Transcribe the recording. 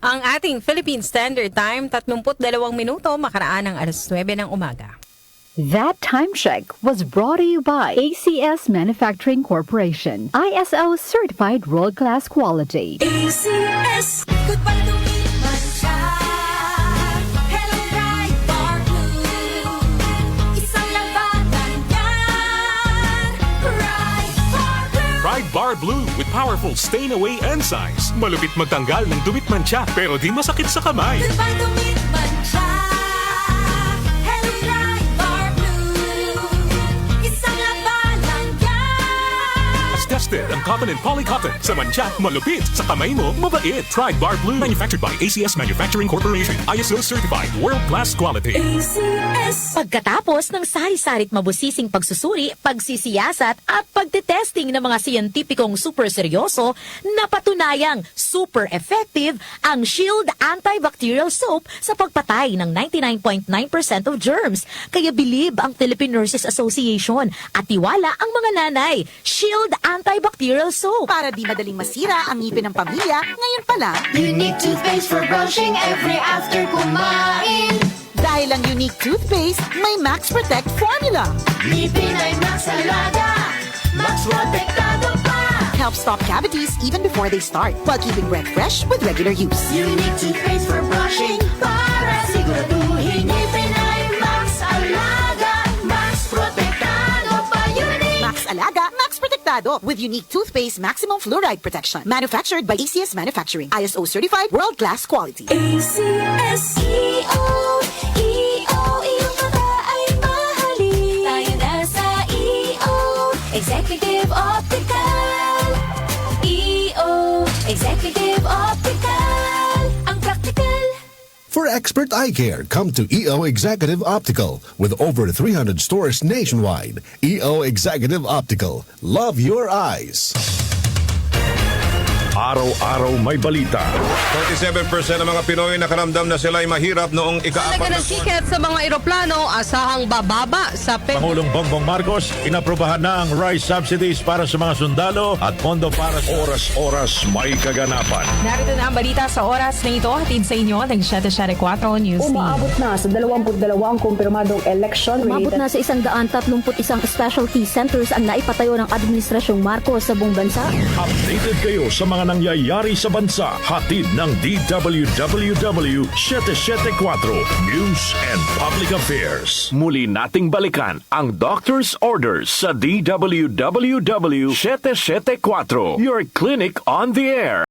Ang ating Philippine Standard Time, 32 minuto makaraan ng alas 9 ng umaga. That time check was brought to you by ACS Manufacturing Corporation. ISO certified world-class quality. ACS, goodbye to me, Mancha. Hello, bright bar blue. Isang labanan yan. Bright bar blue. Pride Bar Blue with powerful stain-away enzymes. Malupit magtanggal ng dumit mancha pero di masakit sa kamay. Goodbye to me, Mancha. Hello, bright bar blue. Isang labanan yan. As tested ang cotton and polycotton. Sa mancha, malupit. Sa kamay mo, mabait. Pride Bar Blue. Manufactured by ACS Manufacturing Corporation. ISO certified world-class quality. ACS. Pagkatapos ng sari-sarit mabusising pagsusuri, pagsisiyasat at pagtetesting ng mga siyentipikong super seryoso, napatunayang super effective ang Shield Antibacterial Soap sa pagpatay ng 99.9% of germs. Kaya bilib ang Philippine Nurses Association at tiwala ang mga nanay. Shield Antibacterial Soap. Para di madaling masira ang ngipin ng pamilya, ngayon pa lang, Unique toothpaste for brushing every after kumain. dahil ang unique toothpaste, may Max Protect formula. Ngipin ay Max Alaga, Max Protektado pa. Helps stop cavities even before they start, while keeping breath fresh with regular use. Unique toothpaste for brushing para siguraduhin ngipin ay Max Alaga, Max Protektado pa. Unique. Max Alaga, Max Protectado with unique toothpaste maximum fluoride protection. Manufactured by ACS Manufacturing. ISO certified world-class quality. ACS, iyong mata ay mahalin. Tayo na sa Executive Optical. Executive Optical. Ang practical. For expert eye care, come to EO Executive Optical. With over 300 stores nationwide, EO Executive Optical. Love your eyes. Araw-araw may balita. 47% ng mga Pinoy nakaramdam na sila ay mahirap noong ika-4 Halaga ng tiket sa mga eroplano asahang bababa sa Pangulong Bongbong Marcos, inaprubahan na ang rice subsidies para sa mga sundalo at pondo para sa oras-oras may kaganapan. Narito na ang balita sa oras na ito, hatid sa inyo ng 774 News Team. Umaabot na sa 22 kumpirmadong election. Umabot na sa 131 specialty centers ang naipatayo ng Administrasyong Marcos sa buong bansa. Updated kayo sa mga nangyayari sa bansa. Hatid ng DWWW 774 News and Public Affairs. Muli nating balikan ang Doctor's Orders sa DWWW 774, your clinic on the air.